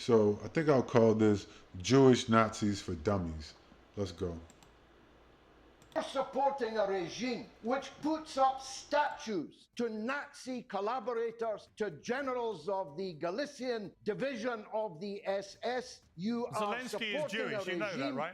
So I think I'll call this Jewish Nazis for Dummies. Let's go. You're supporting a regime which puts up statues to Nazi collaborators, to generals of the Galician division of the SS. You are Zelensky is supporting Jewish, a you know that, regime right?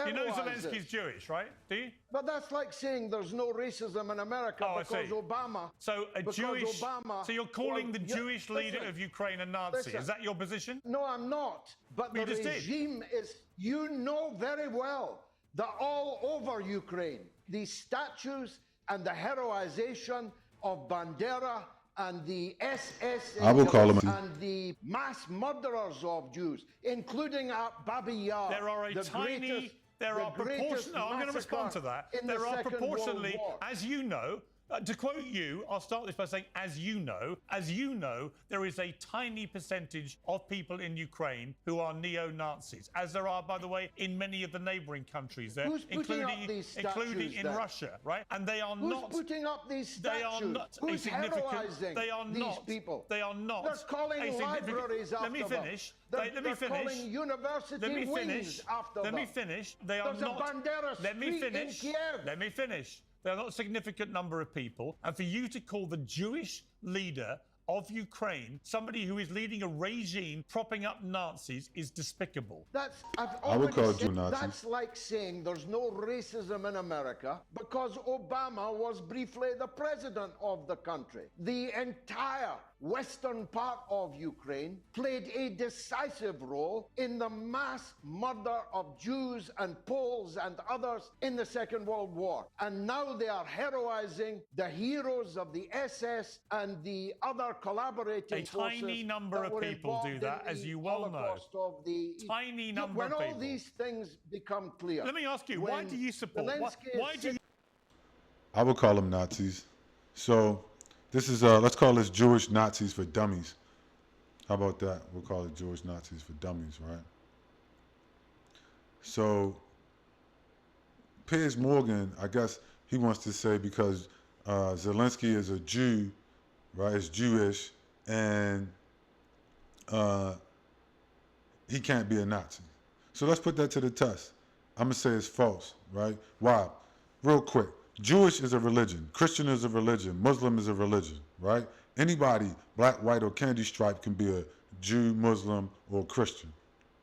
You know heroizes. Zelensky's Jewish, right? Do you? But that's like saying there's no racism in America Oh, I because see. Obama. So a because Jewish. Obama, So you're calling the well, Jewish leader listen, of Ukraine a Nazi? listen. Is that your position? No, I'm not. But You the just did. regime is, you know very well that all over Ukraine, these statues and the heroization of Bandera and the SS I will call him and the mass murderers of Jews, including at Babi Yar. There are proportionally. No, I'm going to respond to that. There are proportionally, as you know. To quote you, I'll start this by saying, as you know, there is a tiny percentage of people in Ukraine who are neo-Nazis, as there are, by the way, in many of the neighbouring countries there, including in Russia, right? And they are not. Who's putting up these statues? They are not Who's a significant. heroizing They are these not. people? They are not. They're calling libraries after Let me finish. them. Let me finish. Calling university wings after Let them. me finish. They are There's not. a Bandera Let me street finish. in Kiev. Let me finish. There are not a significant number of people. And for you to call the Jewish leader of Ukraine somebody who is leading a regime propping up Nazis is despicable. I would call you Nazis. That's like saying there's no racism in America because Obama was briefly the president of the country. The entire western part of Ukraine played a decisive role in the mass murder of Jews and Poles and others in the Second World War. And now they are heroizing the heroes of the SS and the other collaborating forces. A tiny number of people do that, as you well know. Tiny number of people. When all these things become clear. Let me ask you, why do you support? Why do you? I would call them Nazis. So this is let's call this Jewish Nazis for Dummies. How about that? We'll call it Jewish Nazis for Dummies, right? So Piers Morgan, I guess he wants to say because Zelensky is a Jew, right? Is Jewish, and he can't be a Nazi. So let's put that to the test. I'm gonna say it's false, right? Why? Real quick. Jewish is a religion. Christian is a religion. Muslim is a religion, right? Anybody, black, white, or candy stripe can be a Jew, Muslim, or Christian,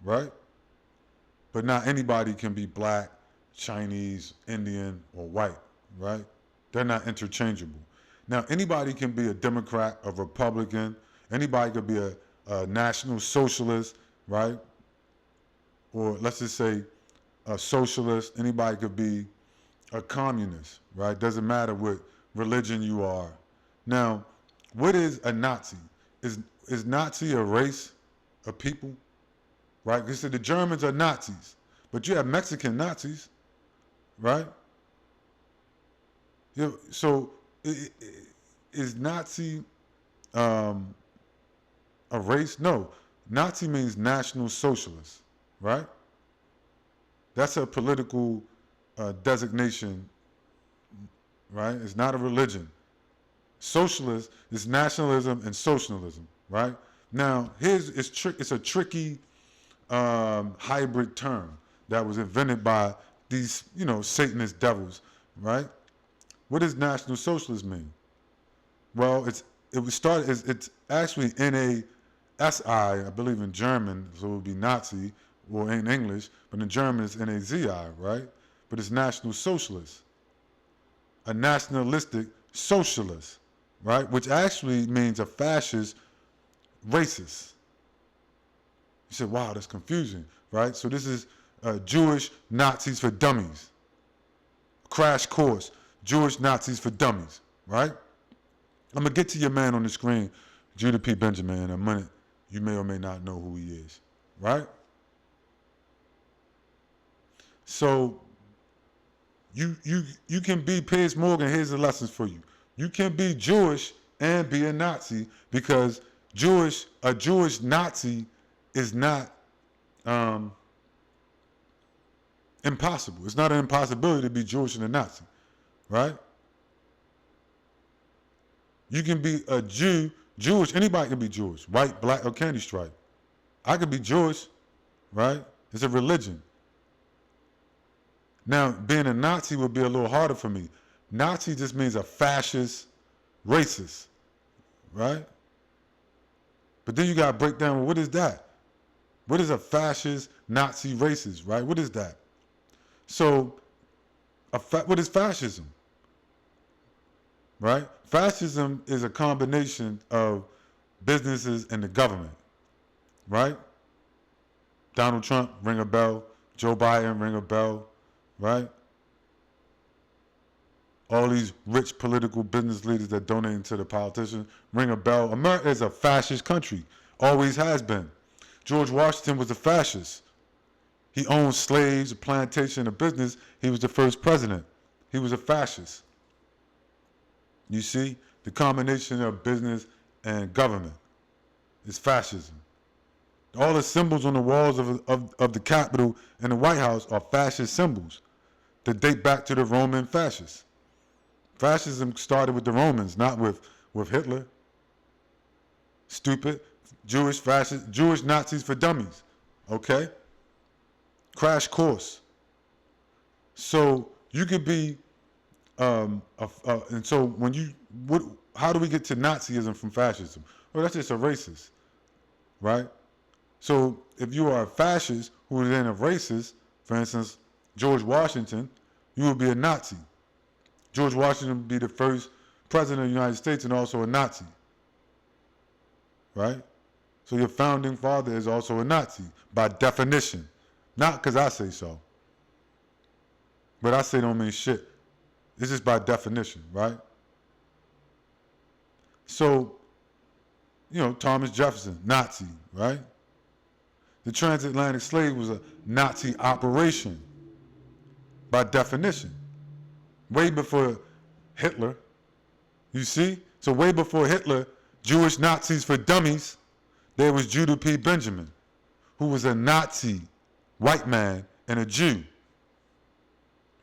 right? But not anybody can be black, Chinese, Indian, or white, right? They're not interchangeable. Now, anybody can be a Democrat, a Republican. Anybody could be a National Socialist, right? Or let's just say a socialist. Anybody could be a communist, right? Doesn't matter what religion you are. Now, what is a Nazi? Is Nazi a race of people, right? Because the Germans are Nazis, but you have Mexican Nazis, right? So is Nazi a race? No. Nazi means National Socialist, right? That's a political designation, right? It's not a religion. Socialist is nationalism and socialism, right? Now, it's a tricky hybrid term that was invented by these, Satanist devils, right? What does National Socialist mean? Well, it's actually NASI, I believe in German, so it would be Nazi, or in English, but in German it's NAZI, right? But it's National Socialist, a nationalistic socialist, right? Which actually means a fascist racist. You said, wow, that's confusing, right? So this is Jewish Nazis for Dummies. Crash course, Jewish Nazis for Dummies, right? I'm going to get to your man on the screen, Judah P. Benjamin, in a minute. You may or may not know who he is, right? So you can be Piers Morgan. Here's the lessons for you. You can be Jewish and be a Nazi because a Jewish Nazi is not impossible. It's not an impossibility to be Jewish and a Nazi, right? You can be a Jewish, anybody can be Jewish, white, black, or candy stripe, I could be Jewish, right? It's a religion. Now, being a Nazi would be a little harder for me. Nazi just means a fascist, racist, right? But then you got to break down, well, what is that? What is a fascist, Nazi, racist, right? What is that? So, what is fascism? Right? Fascism is a combination of businesses and the government, right? Donald Trump, ring a bell. Joe Biden, ring a bell, right? All these rich political business leaders that donate to the politicians, ring a bell. America is a fascist country, always has been. George Washington was a fascist. He owned slaves, a plantation, a business. He was the first president. He was a fascist. You see, the combination of business and government is fascism. All the symbols on the walls of the Capitol and the White House are fascist symbols that date back to the Roman fascists. Fascism started with the Romans, not with Hitler. Stupid. Jewish fascists, Jewish Nazis for dummies. Okay? Crash course. So you could be, and so when you, how do we get to Nazism from fascism? Well, that's just a racist, right? So if you are a fascist who is then a racist, for instance, George Washington, you would be a Nazi. George Washington would be the first president of the United States and also a Nazi, right? So your founding father is also a Nazi by definition. Not because I say so. But I say don't mean shit. This is by definition, right? So, Thomas Jefferson, Nazi, right? The transatlantic slave was a Nazi operation by definition. Way before Hitler, you see? So way before Hitler, Jewish Nazis for dummies, there was Judah P. Benjamin, who was a Nazi, white man, and a Jew.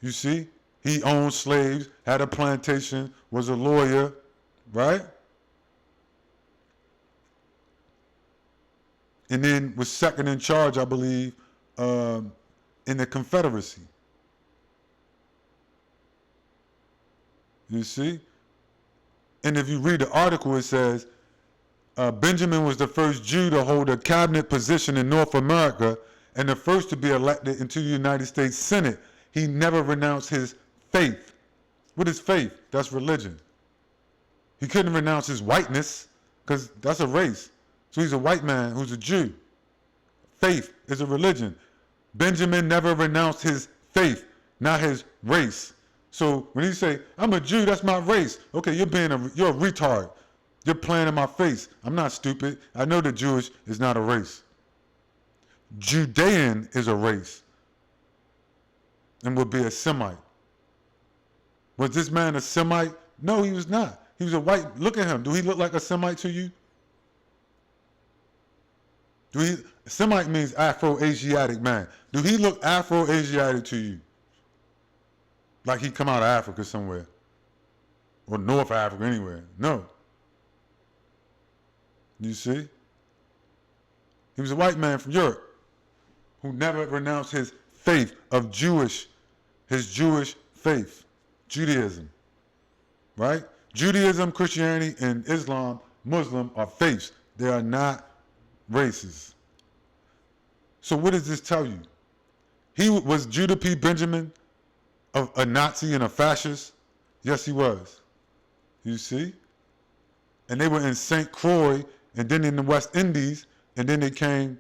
You see? He owned slaves, had a plantation, was a lawyer, right? And then was second in charge, I believe, in the Confederacy. You see? And if you read the article, it says, Benjamin was the first Jew to hold a cabinet position in North America and the first to be elected into the United States Senate. He never renounced his faith. What is faith? That's religion. He couldn't renounce his whiteness because that's a race. So he's a white man who's a Jew. Faith is a religion. Benjamin never renounced his faith, not his race. So when you say, I'm a Jew, that's my race. Okay, you're a retard. You're playing in my face. I'm not stupid. I know that Jewish is not a race. Judean is a race and would be a Semite. Was this man a Semite? No, he was not. He was a white. Look at him. Do he look like a Semite to you? Semite means Afro-Asiatic man. Do he look Afro-Asiatic to you? Like he come out of Africa somewhere. Or North Africa, anywhere. No. You see? He was a white man from Europe who never renounced his faith of his Jewish faith, Judaism, right? Judaism, Christianity, and Islam, Muslim are faiths. They are not races. So what does this tell you? Was Judah P. Benjamin a Nazi and a fascist? Yes, he was. You see? And they were in St. Croix and then in the West Indies, and then they came,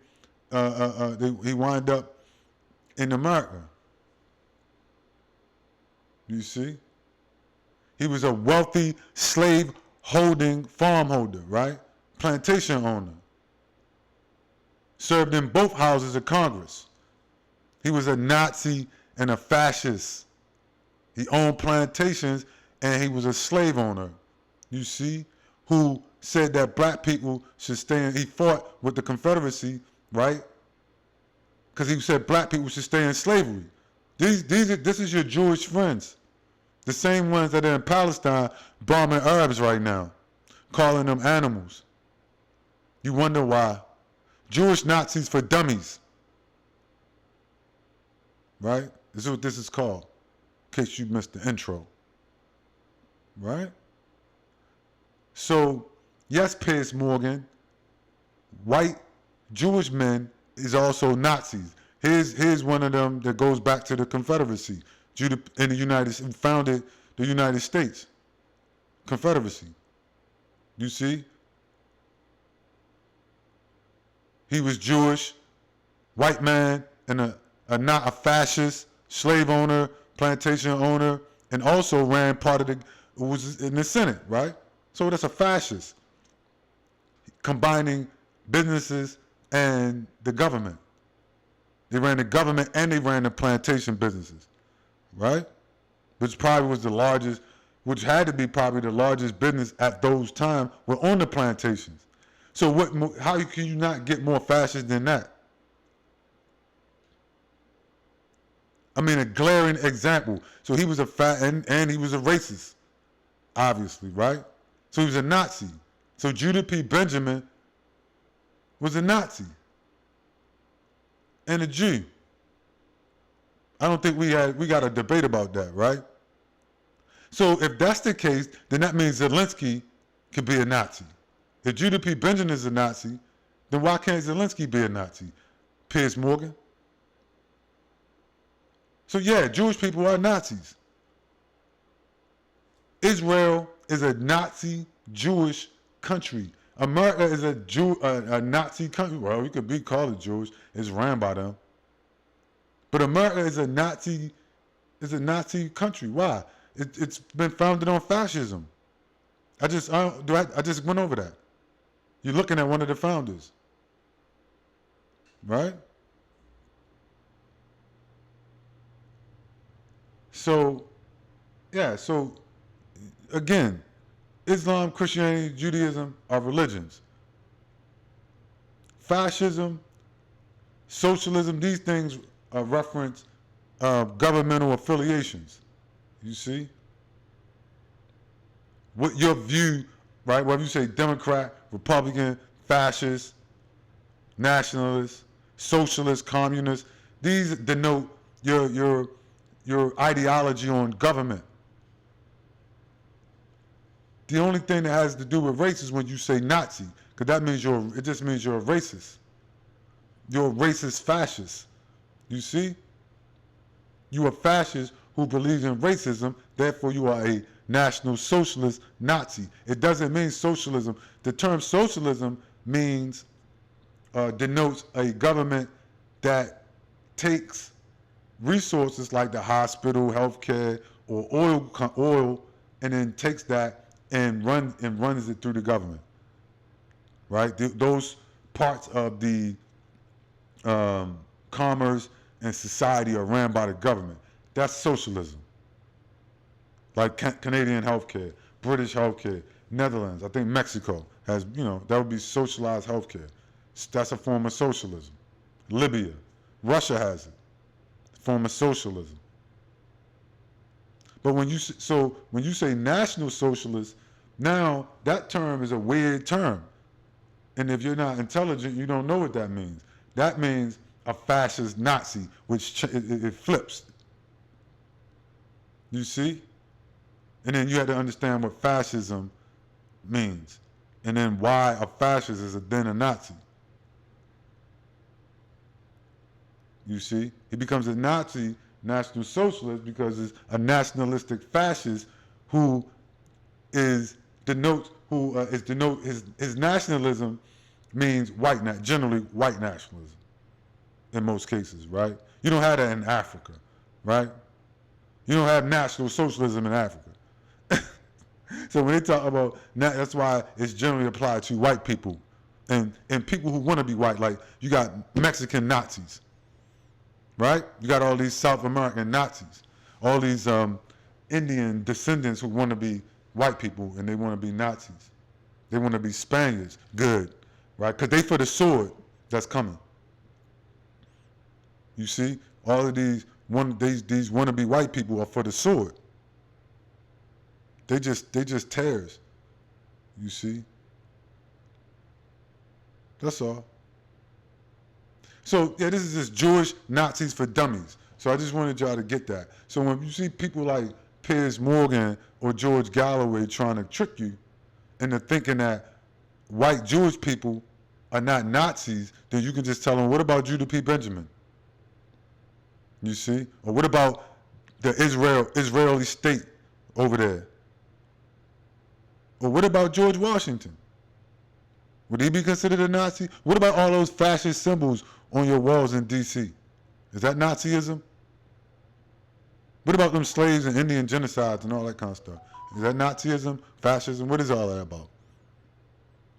he wound up in America. You see? He was a wealthy slave-holding farmholder, right? Plantation owner. Served in both houses of Congress. He was a Nazi and a fascist. He owned plantations and he was a slave owner, you see, who said that black people should stay in, he fought with the Confederacy, right? Because he said black people should stay in slavery. This is your Jewish friends. The same ones that are in Palestine bombing Arabs right now, calling them animals. You wonder why. Jewish Nazis for Dummies. Right? This is what this is called, in case you missed the intro. Right? So, yes, Piers Morgan, white Jewish men is also Nazis. Here's one of them that goes back to the Confederacy. Judah in the founded the United States Confederacy. You see? He was Jewish, white man, and not a fascist, slave owner, plantation owner, and also ran part of was in the Senate, right? So that's a fascist, combining businesses and the government. They ran the government and they ran the plantation businesses, right? Which probably was the largest, which had to be probably the largest business at those times, were on the plantations. So how can you not get more fascist than that? I mean, a glaring example. So he was and he was a racist, obviously, right? So he was a Nazi. So Judah P. Benjamin was a Nazi and a Jew. I don't think we got a debate about that, right? So if that's the case, then that means Zelensky could be a Nazi. If Judah P. Benjamin is a Nazi, then why can't Zelensky be a Nazi? Piers Morgan? So yeah, Jewish people are Nazis. Israel is a Nazi Jewish country. America is a Nazi country. Well, you could be called it Jewish. It's ran by them. But America is a Nazi country. Why? It's been founded on fascism. I just went over that. You're looking at one of the founders, right? So, yeah. So, again, Islam, Christianity, Judaism are religions. Fascism, socialism, these things reference governmental affiliations. You see? What your view, right? Whether you say Democrat, Republican, fascist, nationalist, socialist, communist, these denote your ideology on government. The only thing that has to do with race is when you say Nazi, because that means it just means you're a racist. You're a racist fascist. You see? You are a fascist who believes in racism, therefore you are a National Socialist Nazi. It doesn't mean socialism. The term socialism means, denotes a government that takes resources like the hospital, healthcare, or oil, and then takes that and runs it through the government. Right? Those parts of the commerce and society are ran by the government. That's socialism. Like Canadian healthcare, British healthcare, Netherlands, I think Mexico has, that would be socialized healthcare. That's a form of socialism. Libya, Russia has it, form of socialism. But when you say National Socialist, now that term is a weird term. And if you're not intelligent, you don't know what that means. That means a fascist Nazi, which it flips. You see? And then you had to understand what fascism means. And then why a fascist is then a Nazi. You see? He becomes a Nazi, National Socialist, because it's a nationalistic fascist who his nationalism means generally white nationalism in most cases, right? You don't have that in Africa, right? You don't have National Socialism in Africa. So when they talk about that's why it's generally applied to white people and people who want to be white. Like you got Mexican Nazis, right? You got all these South American Nazis, all these Indian descendants who want to be white people and they want to be Nazis. They want to be Spaniards, good, right? Because they for the sword that's coming. You see, all of these wannabe white people are for the sword. They just tares. You see? That's all. So, yeah, this is just Jewish Nazis for dummies. So I just wanted y'all to get that. So when you see people like Piers Morgan or George Galloway trying to trick you into thinking that white Jewish people are not Nazis, then you can just tell them, what about Judah P. Benjamin? You see? Or what about the Israeli state over there? Or what about George Washington? Would he be considered a Nazi? What about all those fascist symbols on your walls in D.C.? Is that Nazism? What about them slaves and Indian genocides and all that kind of stuff? Is that Nazism, fascism? What is all that about?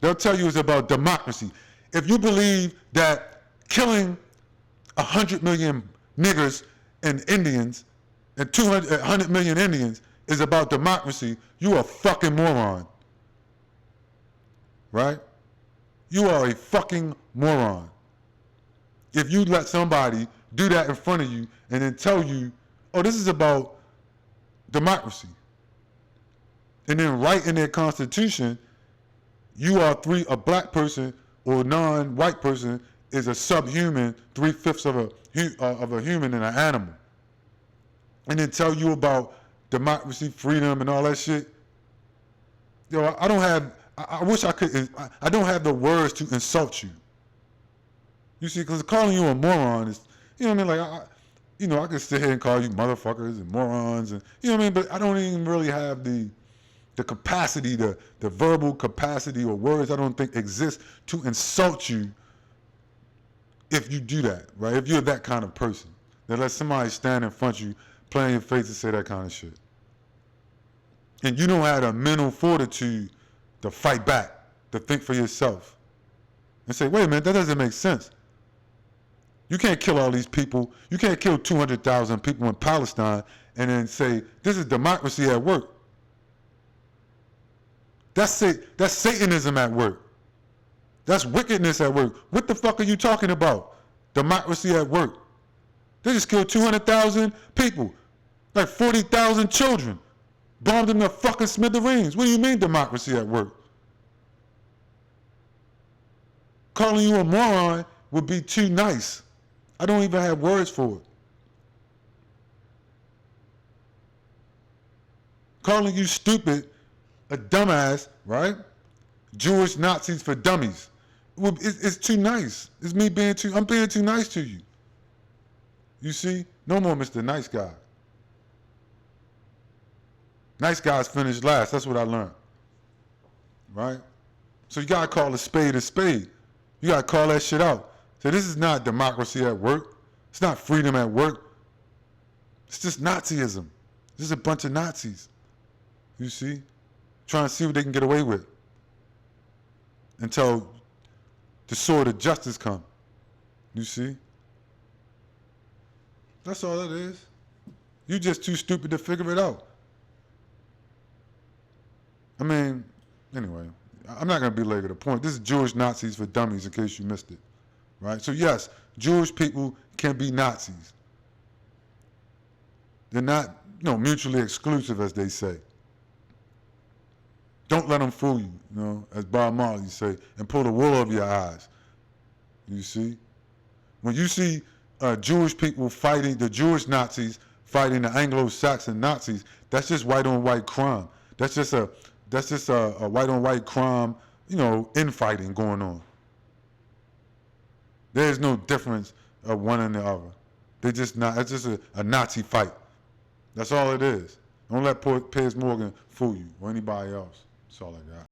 They'll tell you it's about democracy. If you believe that killing 100 million niggers and Indians and 100 million Indians is about democracy, you are a fucking moron. Right? You are a fucking moron. If you let somebody do that in front of you and then tell you, oh, this is about democracy. And then write in their constitution, a black person or non-white person is a subhuman, 3/5 of a human and an animal. And then tell you about democracy, freedom, and all that shit. Yo, I wish I could, I don't have the words to insult you. You see, because calling you a moron is, you know what I mean? Like, I could sit here and call you motherfuckers and morons, and you know what I mean? But I don't even really have the capacity, the verbal capacity or words I don't think exist to insult you if you do that, right? If you're that kind of person, that let somebody stand in front of you, play in your face and say that kind of shit. And you don't have the mental fortitude to fight back, to think for yourself. And say, wait a minute, that doesn't make sense. You can't kill all these people. You can't kill 200,000 people in Palestine and then say, this is democracy at work. That's Satanism at work. That's wickedness at work. What the fuck are you talking about? Democracy at work. They just killed 200,000 people, like 40,000 children, bombed them to fucking smithereens. What do you mean democracy at work? Calling you a moron would be too nice. I don't even have words for it. Calling you stupid, a dumbass, right? Jewish Nazis for dummies. It's too nice. It's me I'm being too nice to you. You see? No more Mr. Nice Guy. Nice guys finish last. That's what I learned. Right? So you gotta call a spade a spade. You gotta call that shit out. So this is not democracy at work. It's not freedom at work. It's just Nazism. This is a bunch of Nazis. You see? Trying to see what they can get away with. Until the sword of justice comes. You see? That's all it is. You're just too stupid to figure it out. I mean, anyway, I'm not going to belabor the point. This is Jewish Nazis for dummies, in case you missed it. Right? So yes, Jewish people can be Nazis. They're not, mutually exclusive, as they say. Don't let them fool you, as Bob Marley say, and pull the wool over your eyes. You see? When you see Jewish people fighting, the Jewish Nazis fighting the Anglo-Saxon Nazis, that's just white on white crime. That's just a white on white crime, infighting going on. There's no difference of one and the other. It's just a Nazi fight. That's all it is. Don't let Piers Morgan fool you or anybody else. That's all I got.